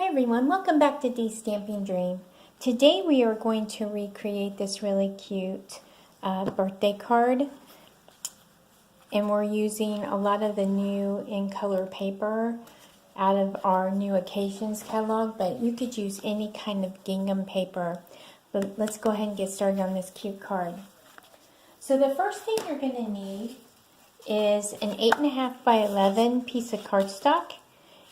everyone, welcome back to Dee's Stamping Dream. Today we are going to recreate this really cute birthday card, and we're using a lot of the new in color paper out of our new occasions catalog, but you could use any kind of gingham paper. But let's go ahead and get started on this cute card. So the first thing you're going to need is an 8.5 by 11 piece of cardstock.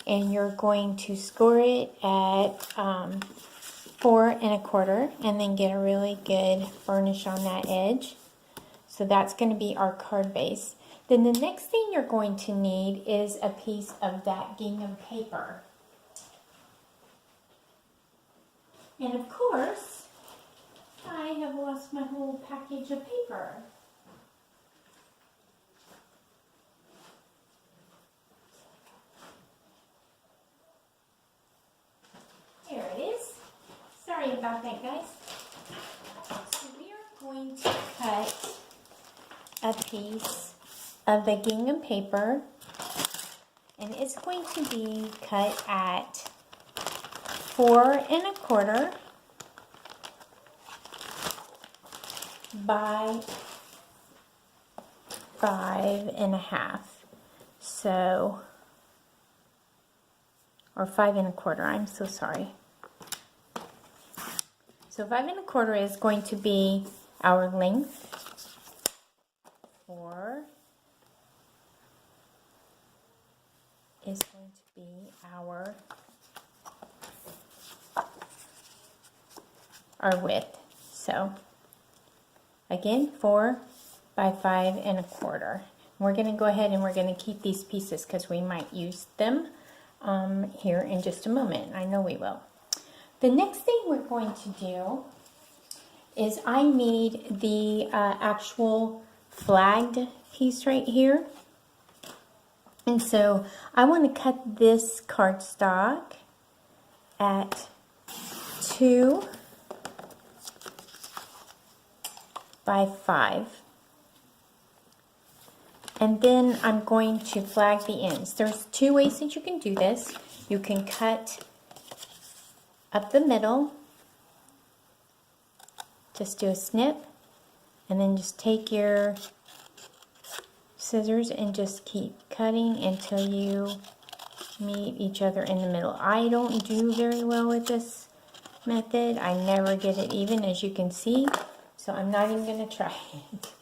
And you're going to score it at 4 1/4 and then get a really good burnish on that edge. So that's going to be our card base. Then the next thing you're going to need is a piece of that gingham paper. And of course, I have lost my whole package of paper. There it is. Sorry about that, guys. So we are going to cut a piece of the gingham paper, and it's going to be cut at 4 1/4 by 5 1/2. So, or 5 1/4, I'm so sorry. So 5 1/4 is going to be our length. 4 is going to be our width. So again, 4 by 5 1/4. We're going to go ahead and we're going to keep these pieces because we might use them here in just a moment. I know we will. The next thing we're going to do is I need the actual flagged piece right here. And so I want to cut this cardstock at 2 by 5. And then I'm going to flag the ends. There's two ways that you can do this. You can cut up the middle, just do a snip, and then just take your scissors and just keep cutting until you meet each other in the middle. I don't do very well with this method. I never get it even, as you can see, so I'm not even going to try it.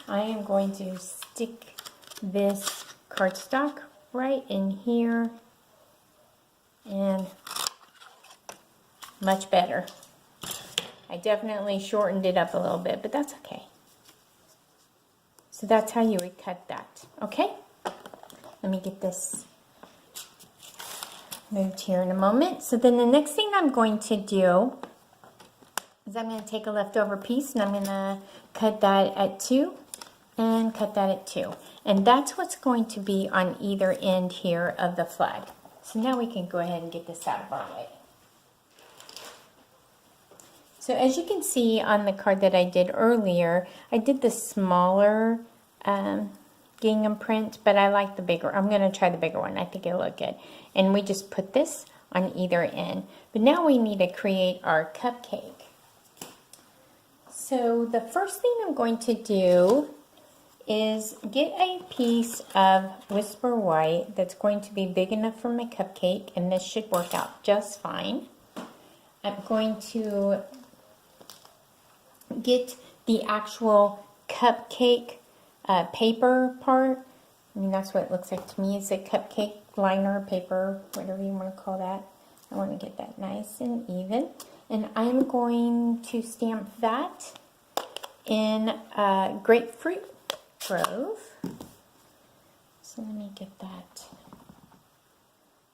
I am going to stick this cardstock right in here, and much better. I definitely shortened it up a little bit, but that's okay. So that's how you would cut that. Okay? Let me get this moved here in a moment. So then the next thing I'm going to do is I'm going to take a leftover piece and I'm going to cut that at 2 and cut that at 2. And that's what's going to be on either end here of the flag. So now we can go ahead and get this out of our way. So as you can see on the card that I did earlier, I did the smaller gingham print, but I like the bigger. I'm going to try the bigger one. I think it'll look good. And we just put this on either end. But now we need to create our cupcake. So the first thing I'm going to do is get a piece of Whisper White that's going to be big enough for my cupcake, and this should work out just fine. I'm going to get the actual cupcake paper part. I mean, that's what it looks like to me. It's a cupcake liner paper, whatever you want to call that. I want to get that nice and even. And I'm going to stamp that in Grapefruit Grove. So let me get that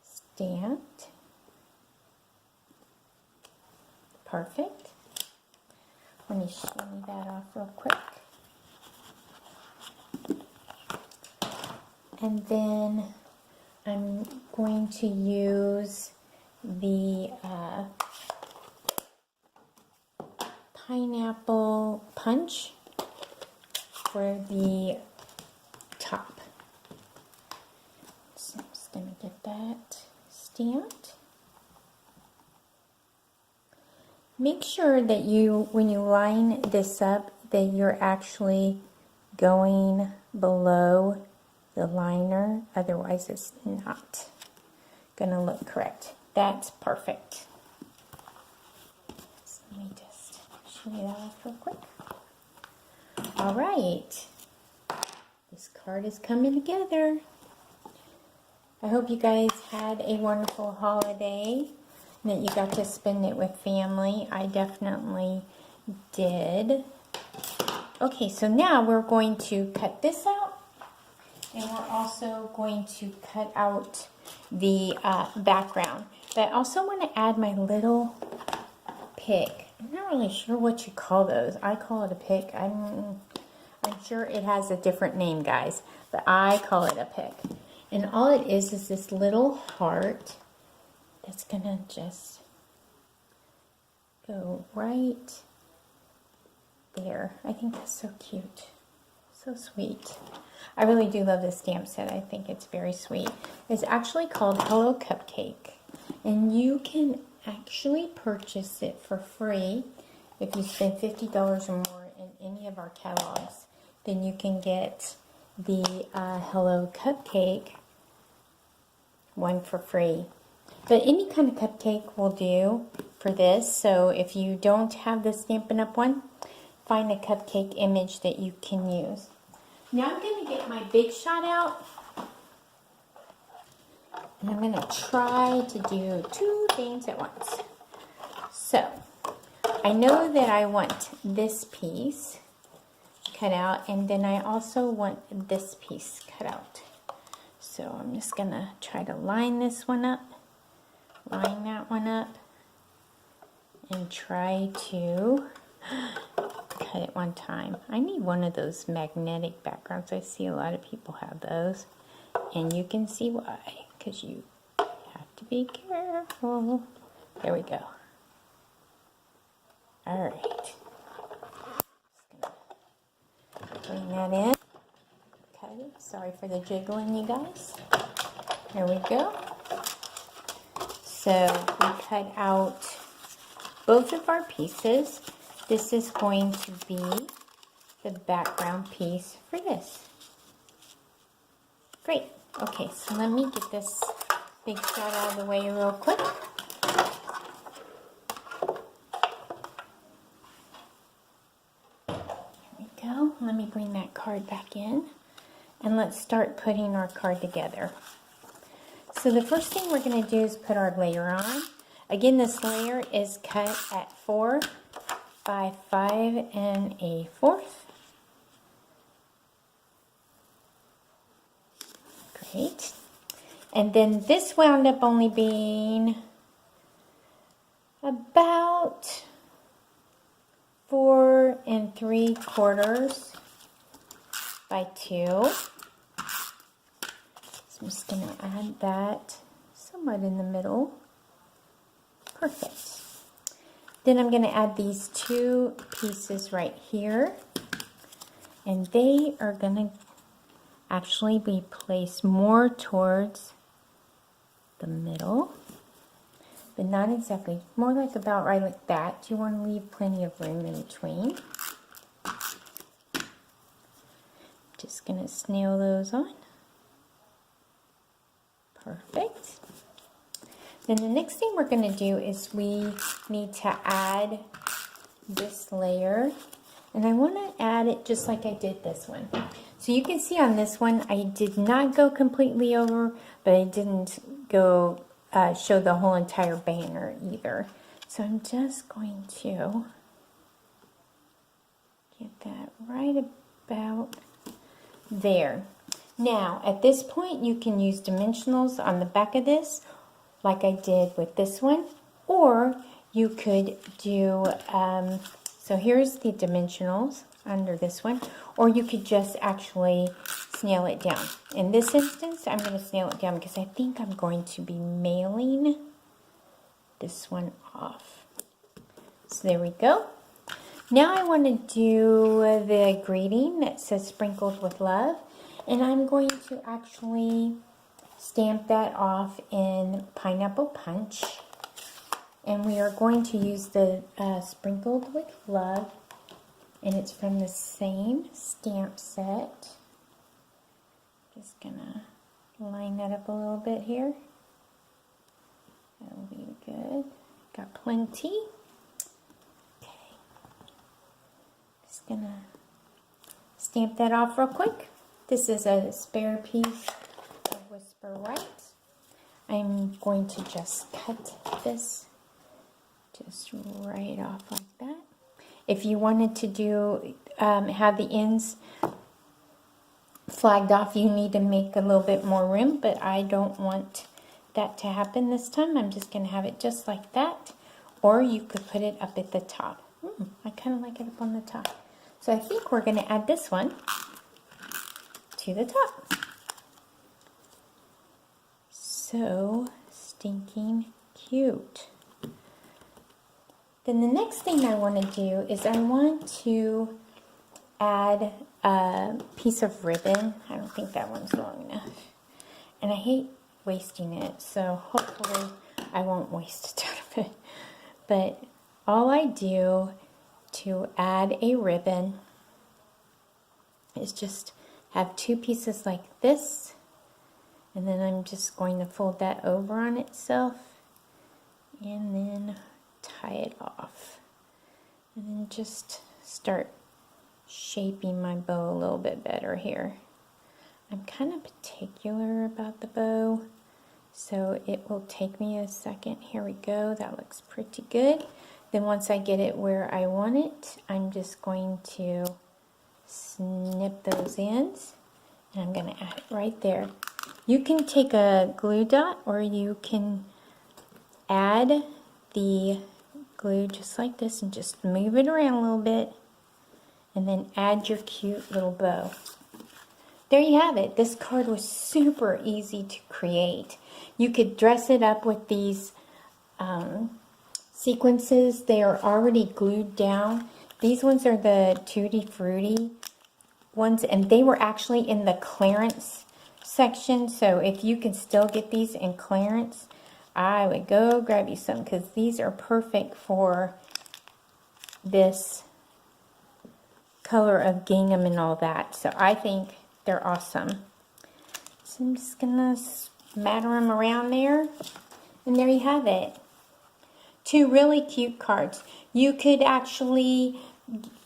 stamped. Perfect. Let me shimmy that off real quick. And then I'm going to use the pineapple punch for the top. So I'm just going to get that stamped. Make sure that when you line this up, that you're actually going below the liner. Otherwise, it's not going to look correct. That's perfect. So let me just show you that off real quick. All right. This card is coming together. I hope you guys had a wonderful holiday, that you got to spend it with family. I definitely did. Okay, so now we're going to cut this out, and we're also going to cut out the background. But I also want to add my little pick. I'm not really sure what you call those. I call it a pick. I'm sure it has a different name, guys, but I call it a pick. And all it is this little heart that's gonna just go right there. I think that's so cute. So sweet. I really do love this stamp set. I think it's very sweet. It's actually called Hello Cupcake. And you can actually purchase it for free if you spend $50 or more in any of our catalogs. Then you can get the Hello Cupcake one for free. But any kind of cupcake will do for this. So if you don't have the Stampin' Up! One, find a cupcake image that you can use. Now I'm going to get my Big Shot out. And I'm going to try to do two things at once. So, I know that I want this piece cut out, and then I also want this piece cut out. So I'm just going to try to line this one up, line that one up, and try to cut it one time. I need one of those magnetic backgrounds. I see a lot of people have those, and you can see why, because you have to be careful. There we go. All right. Just gonna bring that in. Okay, sorry for the jiggling, you guys. There we go. So we cut out both of our pieces. This is going to be the background piece for this. Great. Okay, so let me get this Big Shot out of the way real quick. There we go. Let me bring that card back in. And let's start putting our card together. So the first thing we're going to do is put our layer on. Again, this layer is cut at 4 by 5 1/4. Great. And then this wound up only being about 4 3/4 by 2. So I'm just going to add that somewhat in the middle. Perfect. Then I'm going to add these two pieces right here. And they are going to actually be placed more towards the middle. But not exactly. More like about right like that. You want to leave plenty of room in between. Just going to snail those on. Perfect. Then the next thing we're going to do is we need to add this layer. And I want to add it just like I did this one. So you can see on this one, I did not go completely over, but I didn't go show the whole entire banner either. So I'm just going to get that right about there. Now, at this point, you can use dimensionals on the back of this, like I did with this one, or you could do, so here's the dimensionals under this one, or you could just actually snail it down. In this instance, I'm going to snail it down because I think I'm going to be mailing this one off. So there we go. Now I want to do the greeting that says sprinkled with love, and I'm going to actually stamp that off in Pineapple Punch, And we are going to use the Sprinkled with Love, and it's from the same stamp set. Just gonna line that up a little bit here. That'll be good. Got plenty. Okay. Just gonna stamp that off real quick. This is a spare piece of Whisper Right. I'm going to just cut this just right off like that. If you wanted to do have the ends flagged off, you need to make a little bit more room, but I don't want that to happen this time. I'm just going to have it just like that, or you could put it up at the top. I kind of like it up on the top. So I think we're going to add this one to the top. So stinking cute. Then the next thing I want to do is I want to add a piece of ribbon. I don't think that one's long enough. And I hate wasting it, so hopefully I won't waste a ton of it. But all I do to add a ribbon is just have two pieces like this, and then I'm just going to fold that over on itself and then tie it off, and then just start shaping my bow a little bit better here. I'm kind of particular about the bow, so it will take me a second. Here we go. That looks pretty good. Then once I get it where I want it, I'm just going to snip those ends, and I'm going to add it right there. You can take a glue dot, or you can add the glue just like this and just move it around a little bit, and then add your cute little bow. There you have it. This card was super easy to create. You could dress it up with these sequences. They are already glued down. These ones are the Tutti Frutti ones, and they were actually in the clearance section. So if you can still get these in clearance, I would go grab you some, because these are perfect for this color of gingham and all that. So I think they're awesome. So I'm just gonna smatter them around there, and there you have it. Two really cute cards. You could actually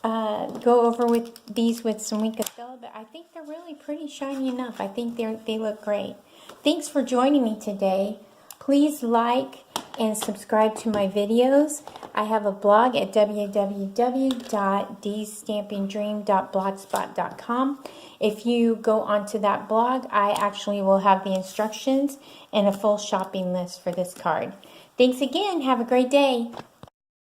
go over with these with some Wink of Stella, but I think they're really pretty shiny enough. I think they look great. Thanks for joining me today. Please like and subscribe to my videos. I have a blog at www.dstampingdream.blogspot.com. If you go onto that blog, I actually will have the instructions and a full shopping list for this card. Thanks again. Have a great day.